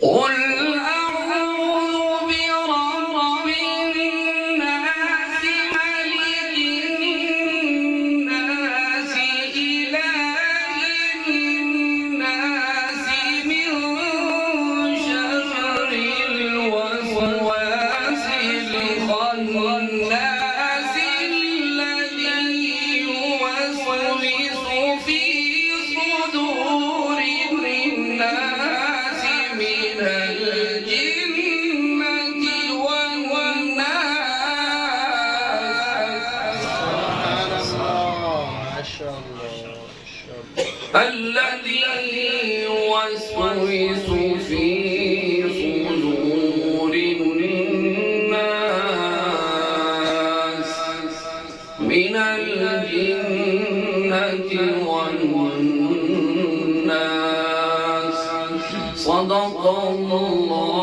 قل أعوذ برب الناس ملك الناس إله الناس من شر الوسواس الخناس الذي يوسوس في صدور الناس من الجنة والناس. ما شاء الله الذي يوسوس في صدور الناس من الجنة والناس. صدق الله